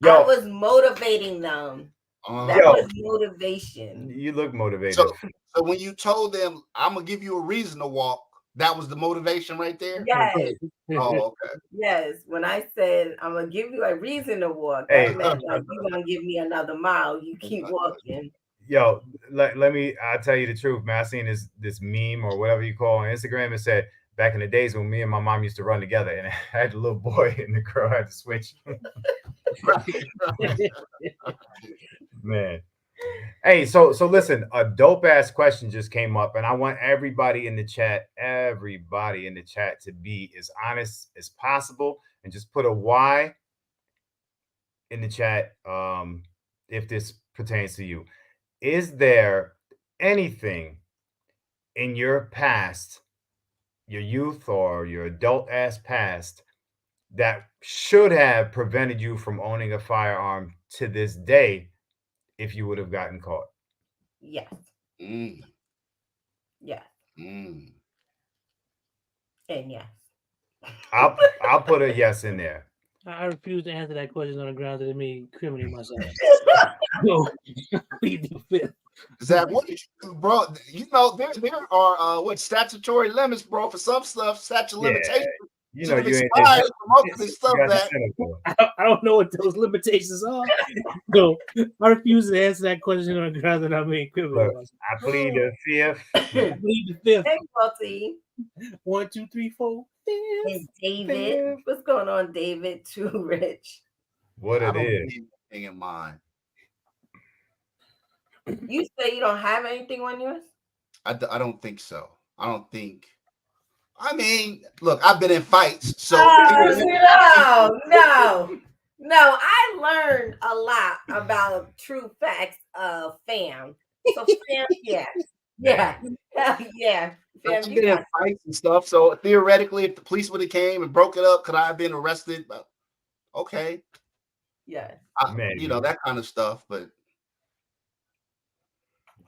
I was motivating them. That was motivation. You look motivated. So when you told them, I'm gonna give you a reason to walk, that was the motivation right there? Yes. Oh, okay. Yes. When I said I'm gonna give you a reason to walk, that meant like you're gonna give me another mile. You keep walking. Yo, I'll tell you the truth, man. I seen this meme or whatever you call on Instagram. It said back in the days when me and my mom used to run together, and I had a little boy and the girl had to switch. Man. Hey, so listen, a dope ass question just came up, and I want everybody in the chat to be as honest as possible and just put a Y in the chat if this pertains to you. Is there anything in your past, your youth or your adult ass past, that should have prevented you from owning a firearm to this day if you would have gotten caught? Yes. Yes. And yes. I'll put a yes in there. I refuse to answer that question on the grounds that it may incriminate myself. No, plead the fifth. Zach, what did you do, bro? You know, there are what statutory limits, bro, for some stuff, statute limitations. You know, you ain't for most of this stuff that I don't know what those limitations are. So I refuse to answer that question on the grounds that I may incriminate myself. I plead the fifth. I plead the fifth. Hey, Walty. 1, 2, 3, 4. And David, what's going on, David? Too rich. What it is? Anything in mind. You say you don't have anything on yours? I don't think so. I don't think. I mean, look, I've been in fights, so no. I learned a lot about true facts of fam. So fam, yeah. Fam, I've been in fights and stuff. So theoretically, if the police would have came and broke it up, could I have been arrested? Okay. Yeah. You know, that kind of stuff, but.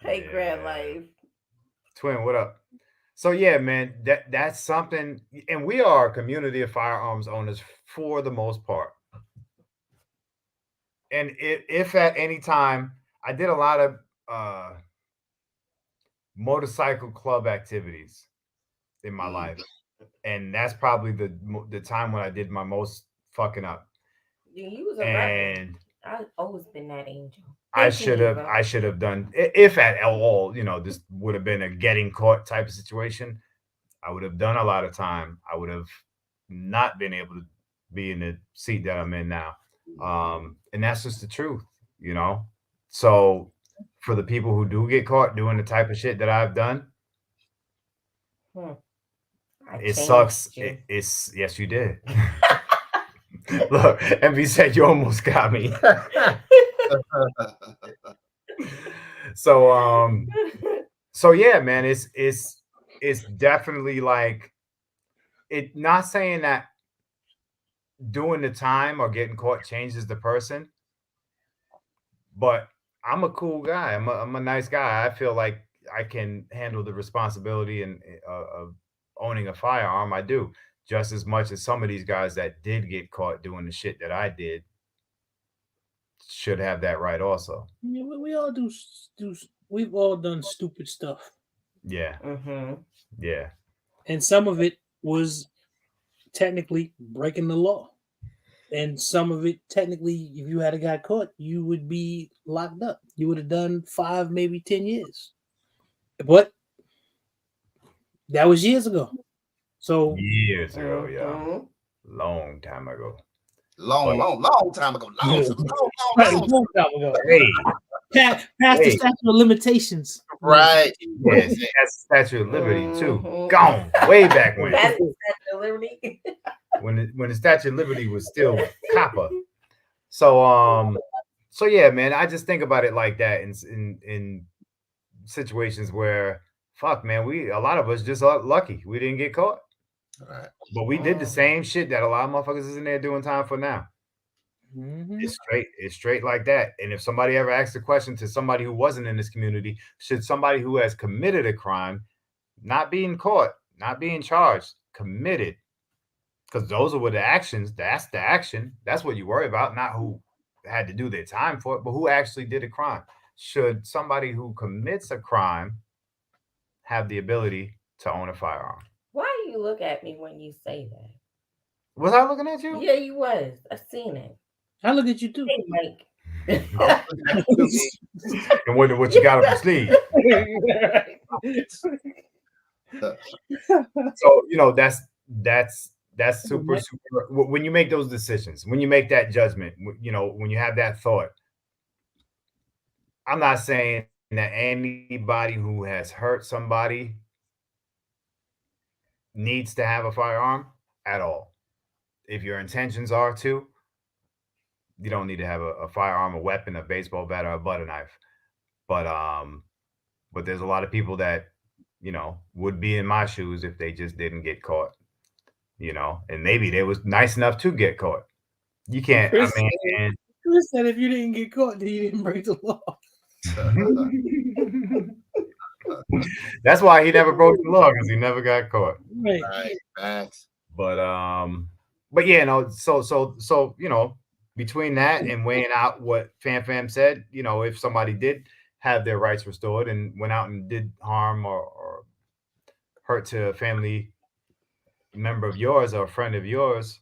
Hey, Grand Life. Twin, what up? So yeah, man, that's something, and we are a community of firearms owners for the most part. And if at any time, I did a lot of motorcycle club activities in my life, and that's probably the time when I did my most fucking up. You was a rebel. I've always been that angel. I should have done, if at all, you know, this would have been a getting caught type of situation. I would have done a lot of time. I would have not been able to be in the seat that I'm in now. And that's just the truth, you know? So for the people who do get caught doing the type of shit that I've done, it sucks. It's yes, you did. Look, MV said you almost got me. So yeah, man, it's definitely like, it, not saying that doing the time or getting caught changes the person, but I'm a cool guy. I'm a nice guy. I feel like I can handle the responsibility and of owning a firearm. I do, just as much as some of these guys that did get caught doing the shit that I did should have that right also. Yeah, we all do. We've all done stupid stuff. Yeah. Yeah. And some of it was technically breaking the law. And some of it, technically, if you had got caught, you would be locked up. You would have done 5, maybe 10 years. But that was years ago. So years ago, yeah. Long time ago. Long time ago. Long time ago. Hey. Past the statute of limitations. Right. Yes, that's statute of liberty too. Gone. Way back when. That's the statute of liberty. when the statute of liberty was still copper. So yeah, man, I just think about it like that in situations where, fuck, man, a lot of us just are lucky we didn't get caught. Right. But we did the same shit that a lot of motherfuckers is in there doing time for now. Mhm. It's straight like that. And if somebody ever asks a question to somebody who wasn't in this community, should somebody who has committed a crime, not being caught, not being charged, committed, because those are what the actions, that's the action. That's what you worry about, not who had to do their time for it, but who actually did a crime. Should somebody who commits a crime have the ability to own a firearm? Why do you look at me when you say that? Was I looking at you? Yeah, you was. I seen it. I look at you too. Hey, Mike. I was looking at you, E. And wonder what you got up your sleeve. So that's super when you make those decisions, when you make that judgment, when you have that thought. I'm not saying that anybody who has hurt somebody needs to have a firearm at all. If your intentions are to, you don't need to have a firearm, a weapon, a baseball bat, or a butter knife. But there's a lot of people that would be in my shoes if they just didn't get caught. And maybe they was nice enough to get caught. You can't. Chris said if you didn't get caught, then you didn't break the law. That's why he never broke the law, because he never got caught. Right. But yeah, so between that and weighing out what Fam said, if somebody did have their rights restored and went out and did harm or hurt to a family member of yours or a friend of yours,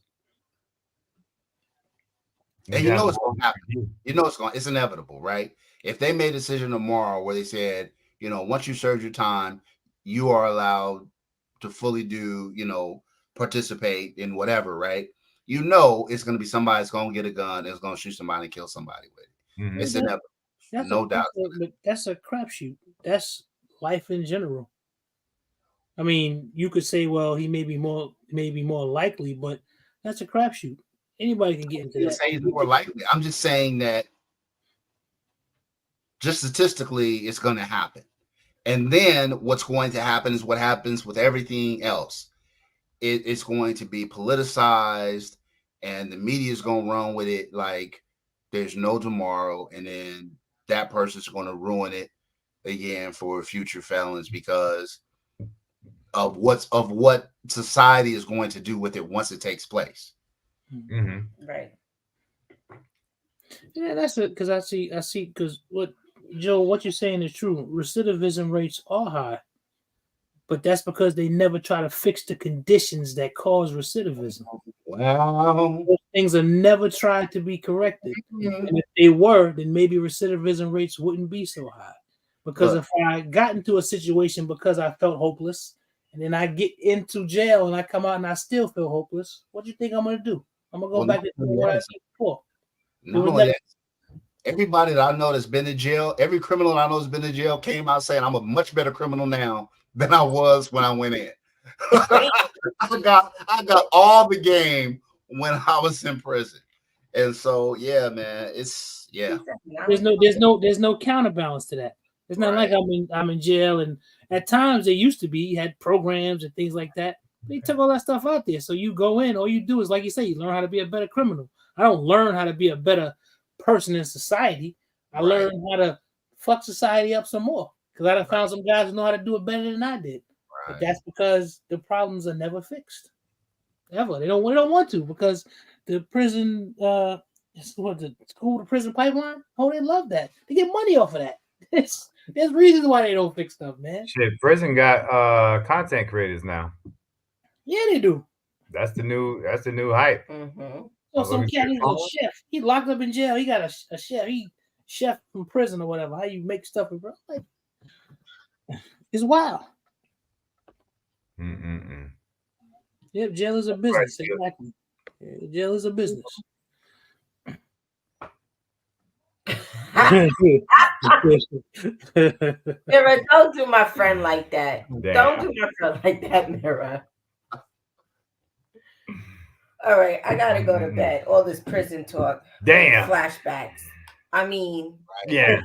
and you know it's going to happen. It's inevitable, right? If they made a decision tomorrow where they said, once you serve your time, you are allowed to fully do, participate in whatever, right? It's going to be somebody that's going to get a gun and is going to shoot somebody and kill somebody with it. Mm-hmm. It's inevitable. No doubt. But that's a crapshoot. That's life in general. I mean, you could say, well, he may be more likely, but that's a crapshoot. Anybody can get into that. Say he's more likely. I'm just saying that just statistically, it's going to happen. And then what's going to happen is what happens with everything else. It's going to be politicized, and the media is going to run with it like there's no tomorrow, and then that person's going to ruin it again for future felons because of what society is going to do with it once it takes place. Mm-hmm. Right. Yeah, that's it. Because I see. Because what you're saying is true. Recidivism rates are high, but that's because they never try to fix the conditions that cause recidivism. Wow. Those things are never tried to be corrected. Mm-hmm. And if they were, then maybe recidivism rates wouldn't be so high. Because if I got into a situation because I felt hopeless, and then I get into jail and I come out and I still feel hopeless, what do you think I'm going to do? I'm going to go back to what I did before. Everybody that I know that's been to jail, every criminal I know that's been to jail came out saying, I'm a much better criminal now than I was when I went in. I got all the game when I was in prison. And so, yeah, man, There's no counterbalance to that. It's not like I'm in jail, and at times they used to be, you had programs and things like that. They took all that stuff out there. So you go in, all you do is, like you say, you learn how to be a better criminal. I don't learn how to be a better person in society. I learned how to fuck society up some more because I found some guys who know how to do it better than I did. But that's because the problems are never fixed. Ever. They don't want to because the prison, the school to prison pipeline, they love that. They get money off of that. There's reasons why they don't fix stuff, man. Shit, prison got content creators now. Yeah, they do. That's the new hype. Mm-hmm. So some cat, he's a chef. He locked up in jail. He got a chef. He chef from prison or whatever. How you make stuff, bro? Like, it's wild. Yep, jail is a business. Exactly. Yeah, jail is a business. Mira, don't do my friend like that. Damn. Don't do my friend like that, Mira. All right, I gotta go to bed. All this prison talk. Damn. Flashbacks. I mean. Yeah.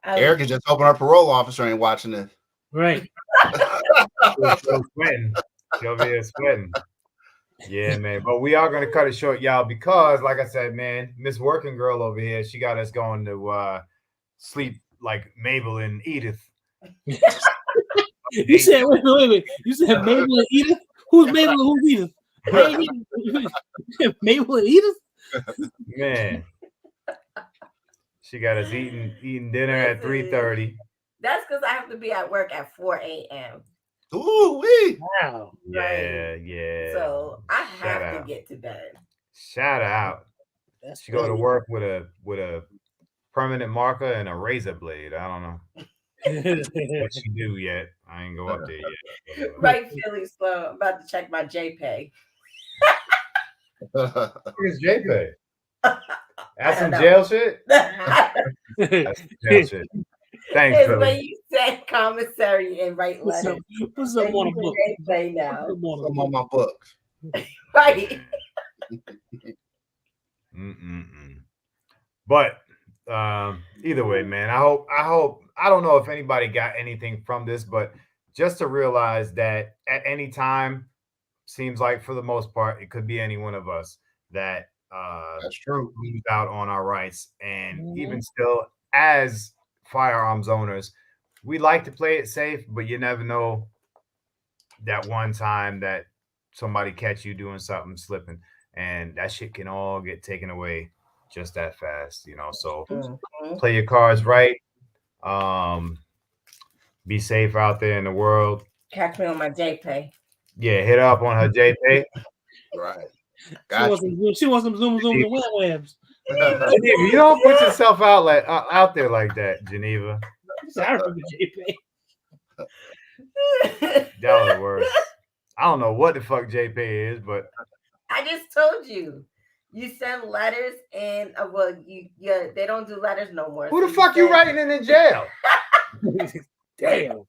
Erica just opened her parole officer ain't watching it. Right. She'll sweating. She'll be here sweating. Yeah, man. But we are gonna cut it short, y'all, because like I said, man, Miss Working Girl over here, she got us going to sleep like Mabel and Edith. You said wait. You said Mabel and Edith. Who's Mabel and who's Edith? Mabel and Edith. Man, she got us eating dinner at 3:30. That's because I have to be at work at 4 a.m. Ooh wee! Wow. Yeah, yeah. So I have Shout to out. get to bed. Shout out. That's She go to funny. work with a permanent marker and a razor blade. I don't know what she do yet. I ain't go up there yet. Right, Philly slow. I'm about to check my JPay. Where's JPay? That's some don't know. jail shit. It's That's some jail shit. Thanks, when Philly. you say commissary and write Put letters. some on a book. JPay now. Put some on a I'm book. on my book. Right. But either way, man, I hope I don't know if anybody got anything from this, but just to realize that at any time, seems like for the most part, it could be any one of us that That's true. lose out on our rights. And even still, as firearms owners, we like to play it safe, but you never know that one time that somebody catch you doing something slipping, and that shit can all get taken away just that fast, you know. So play your cards right. Be safe out there in the world. Catch me on my JPay. Yeah, hit her up on her JPay. Right. She wants some zoom and wham whams. Geneva, you don't put yourself out like out there like that, Geneva. I remember JPay. That was worse. I don't know what the fuck JPay is, but I just told you. You send letters and they don't do letters no more. who the fuck you writing in jail? Damn.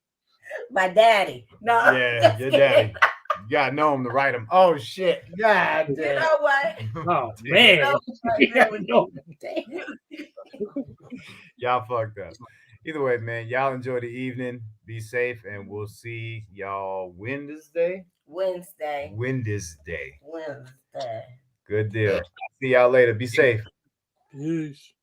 My daddy. No. Yeah, your daddy. You gotta know him to write him. Oh shit. God You damn. know what? Oh man. Y'all fucked up. Either way, man, y'all enjoy the evening. Be safe, and we'll see y'all Wednesday. Wednesday. Wednesday. Wednesday. Good deal. See y'all later. Be safe. Peace.